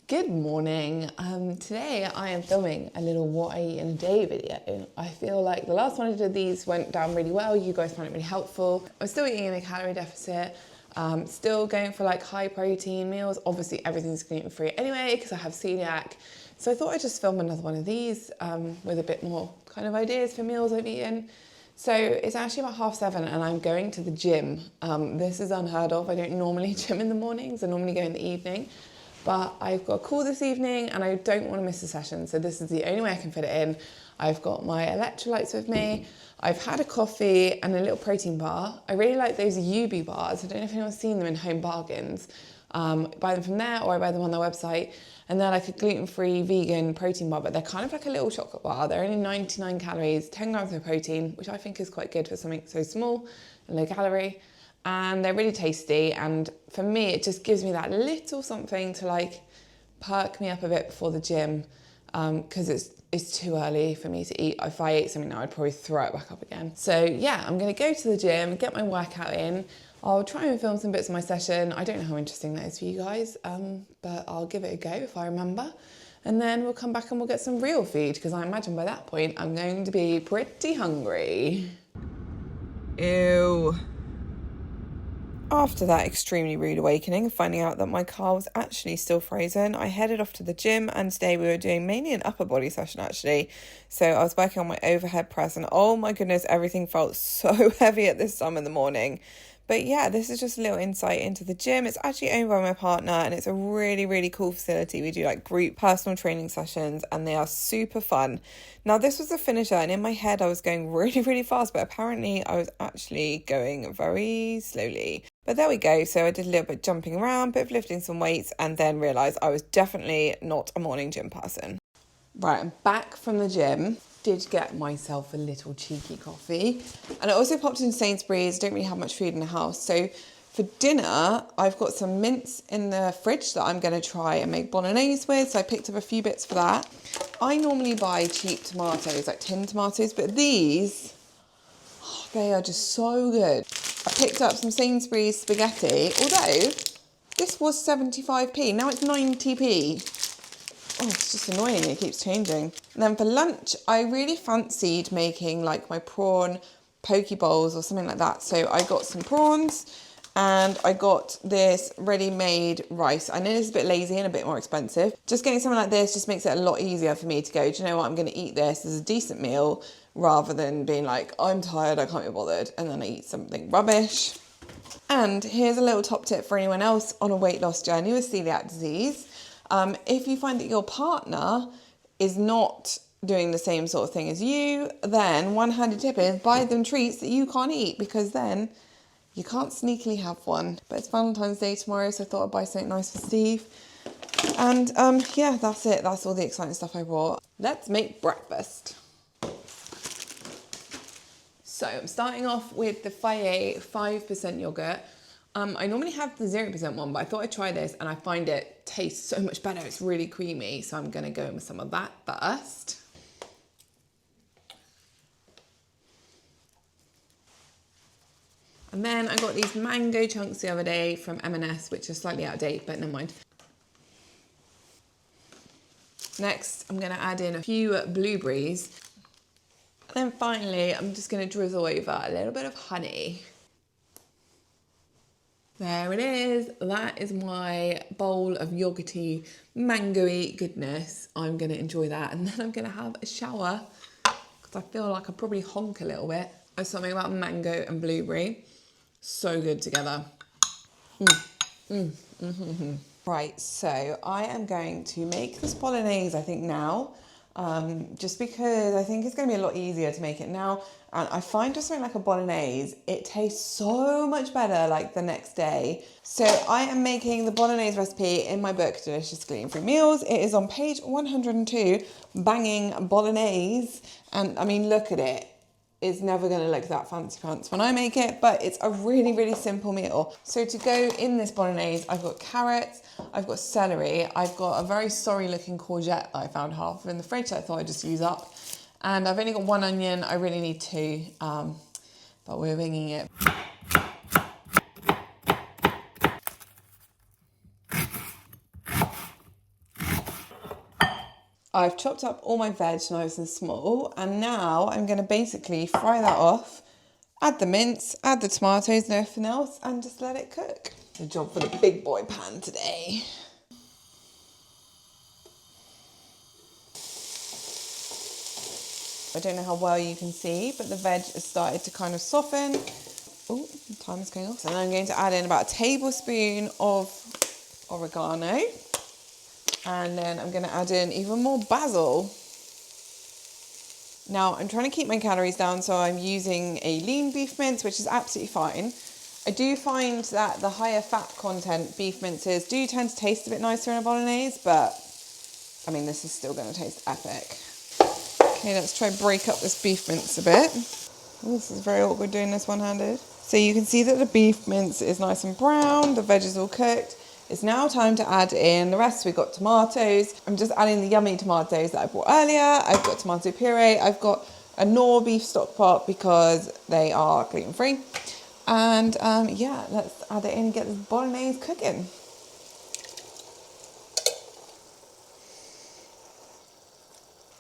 Good morning. Today I am filming a little what I eat in a day video. I feel like the last one I did these went down really well. You guys found it really helpful. I'm still eating in a calorie deficit. Still going for like high protein meals. Obviously everything's gluten free anyway because I have celiac. So I thought I'd just film another one of these with a bit more kind of ideas for meals I've eaten. So it's actually about 7:30 and I'm going to the gym. This is unheard of. I don't normally gym in the mornings. I normally go in the evening. But I've got a call this evening and I don't want to miss a session. So this is the only way I can fit it in. I've got my electrolytes with me. I've had a coffee and a little protein bar. I really like those UB bars. I don't know if anyone's seen them in Home Bargains. Buy them from there or I buy them on their website. And they're like a gluten-free vegan protein bar, but they're kind of like a little chocolate bar. They're only 99 calories, 10 grams of protein, which I think is quite good for something so small and low calorie. And they're really tasty, and for me it just gives me that little something to like perk me up a bit before the gym, because it's too early for me to eat. If I ate something now I'd probably throw it back up again. So yeah, I'm gonna go to the gym, get my workout in. I'll try and film some bits of my session. I don't know how interesting that is for you guys, but I'll give it a go if I remember. And then we'll come back and we'll get some real food, because I imagine by that point I'm going to be pretty hungry. Ew. After that extremely rude awakening, finding out that my car was actually still frozen, I headed off to the gym, and today we were doing mainly an upper body session actually. So I was working on my overhead press and oh my goodness, everything felt so heavy at this time in the morning. But yeah, this is just a little insight into the gym. It's actually owned by my partner and it's a really, really cool facility. We do like group personal training sessions and they are super fun. Now this was the finisher and in my head I was going really, really fast, but apparently I was actually going very slowly. But there we go. So I did a little bit jumping around, bit of lifting some weights, and then realised I was definitely not a morning gym person. Right, I'm back from the gym. Did get myself a little cheeky coffee. And I also popped in Sainsbury's. Don't really have much food in the house. So for dinner, I've got some mince in the fridge that I'm going to try and make Bolognese with. So I picked up a few bits for that. I normally buy cheap tomatoes, like tinned tomatoes, but these, they are just so good. I picked up some Sainsbury's spaghetti, although this was 75p, now it's 90p. Oh, it's just annoying, it keeps changing. And then for lunch, I really fancied making like my prawn poke bowls or something like that. So I got some prawns and I got this ready-made rice. I know this is a bit lazy and a bit more expensive. Just getting something like this just makes it a lot easier for me to go, do you know what, I'm gonna eat this as a decent meal rather than being like, I'm tired, I can't be bothered, and then I eat something rubbish. And here's a little top tip for anyone else on a weight loss journey with celiac disease. If you find that your partner is not doing the same sort of thing as you, then one handy tip is buy them treats that you can't eat, because then you can't sneakily have one. But it's Valentine's Day tomorrow, so I thought I'd buy something nice for Steve. And yeah, that's it. That's all the exciting stuff I bought. Let's make breakfast. So I'm starting off with the Faye 5% yogurt. I normally have the 0% one, but I thought I'd try this and I find it tastes so much better. It's really creamy, so I'm gonna go in with some of that first. And then I got these mango chunks the other day from M&S, which are slightly out of date, but never mind. Next, I'm gonna add in a few blueberries. And then finally, I'm just gonna drizzle over a little bit of honey. There it is. That is my bowl of yogurty, mango-y goodness. I'm going to enjoy that, and then I'm going to have a shower because I feel like I probably honk a little bit. There's something about mango and blueberry. So good together. Right, so I am going to make this Bolognese, I think, now. Just because I think it's going to be a lot easier to make it now. And I find just something like a Bolognese, it tastes so much better like the next day. So I am making the Bolognese recipe in my book, Delicious Gluten-Free Meals. It is on page 102, banging Bolognese. And I mean, look at it. It's never going to look that fancy pants when I make it, but it's a really, really simple meal. So to go in this Bolognese, I've got carrots, I've got celery, I've got a very sorry looking courgette that I found half in the fridge that I thought I'd just use up. And I've only got one onion, I really need two, but we're winging it. I've chopped up all my veg nice and small, and now I'm going to basically fry that off, add the mince, add the tomatoes and everything else, and just let it cook. The job for the big boy pan today. I don't know how well you can see, but the veg has started to kind of soften. Oh, the time is going off. So then I'm going to add in about a tablespoon of oregano. And then I'm going to add in even more basil. Now, I'm trying to keep my calories down, so I'm using a lean beef mince, which is absolutely fine. I do find that the higher fat content beef minces do tend to taste a bit nicer in a bolognese, but I mean, this is still going to taste epic. Okay, let's try break up this beef mince a bit. Oh, this is very awkward doing this one-handed. So you can see that the beef mince is nice and brown, the veg is all cooked. It's now time to add in the rest. We've got tomatoes. I'm just adding the yummy tomatoes that I bought earlier. I've got tomato puree. I've got a Knorr beef stock pot because they are gluten-free. And yeah, let's add it in and get this bolognese cooking.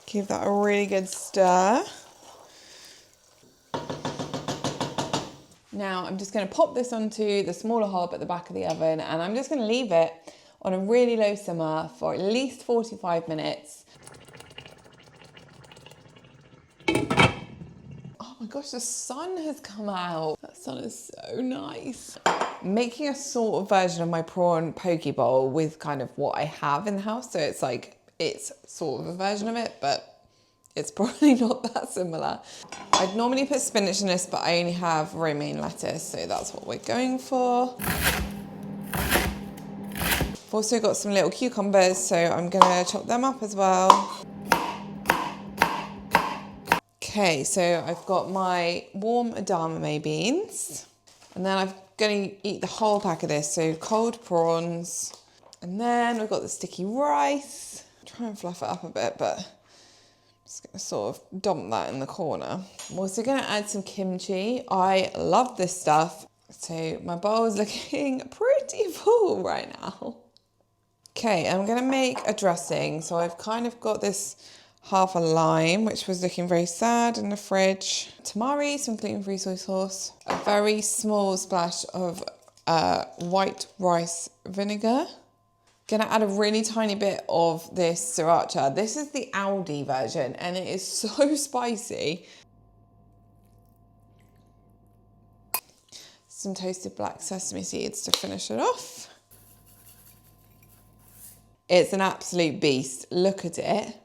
Give that a really good stir. Now I'm just going to pop this onto the smaller hob at the back of the oven, and I'm just going to leave it on a really low simmer for at least 45 minutes. Oh my gosh, the sun has come out. That sun is so nice. Making a sort of version of my prawn poke bowl with kind of what I have in the house. So it's like, it's sort of a version of it, but it's probably not that similar. I'd normally put spinach in this, but I only have romaine lettuce, so that's what we're going for. I've also got some little cucumbers, so I'm gonna chop them up as well. Okay, so I've got my warm edamame beans, and then I'm gonna eat the whole pack of this, so cold prawns. And then we've got the sticky rice. Try and fluff it up a bit, but just gonna sort of dump that in the corner. I'm also gonna add some kimchi. I love this stuff. So my bowl is looking pretty full right now. Okay, I'm gonna make a dressing. So I've kind of got this half a lime, which was looking very sad in the fridge. Tamari, some gluten-free soy sauce. A very small splash of white rice vinegar. Gonna add a really tiny bit of this sriracha. This is the Aldi version and it is so spicy. Some toasted black sesame seeds to finish it off. It's an absolute beast. Look at it.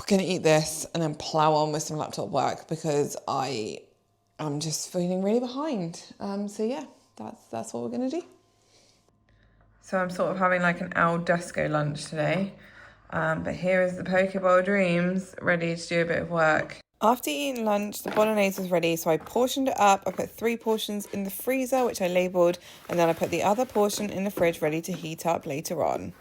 Gonna eat this and then plow on with some laptop work because I am just feeling really behind. So yeah, that's what we're gonna do. So I'm sort of having like an al desco lunch today. But here is the poke bowl dreams, ready to do a bit of work. After eating lunch, the bolognese was ready, so I portioned it up. I put 3 portions in the freezer, which I labelled, and then I put the other portion in the fridge ready to heat up later on.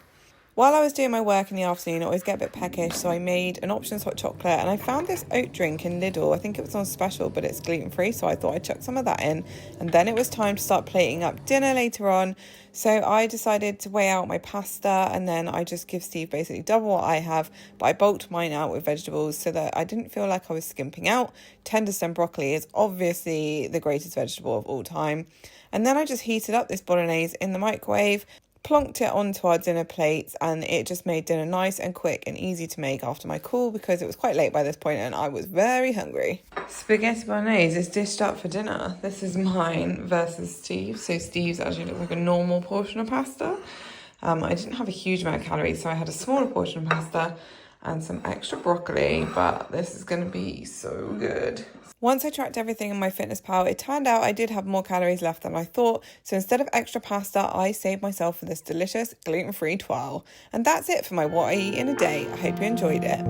While I was doing my work in the afternoon, I always get a bit peckish, so I made an options hot chocolate, and I found this oat drink in Lidl. I think it was on special, but it's gluten-free, so I thought I'd chuck some of that in. And then it was time to start plating up dinner later on, so I decided to weigh out my pasta, and then I just give Steve basically double what I have, but I bulked mine out with vegetables so that I didn't feel like I was skimping out. Tender stem broccoli is obviously the greatest vegetable of all time. And then I just heated up this bolognese in the microwave, plonked it onto our dinner plates, and it just made dinner nice and quick and easy to make after my call because it was quite late by this point and I was very hungry. Spaghetti bolognese is dished up for dinner. This is mine versus Steve's. So Steve's actually looks like a normal portion of pasta. I didn't have a huge amount of calories, so I had a smaller portion of pasta and some extra broccoli, but this is going to be so good. Once I tracked everything in MyFitnessPal, it turned out I did have more calories left than I thought, so instead of extra pasta, I saved myself for this delicious gluten-free twirl. And that's it for my what I eat in a day. I hope you enjoyed it.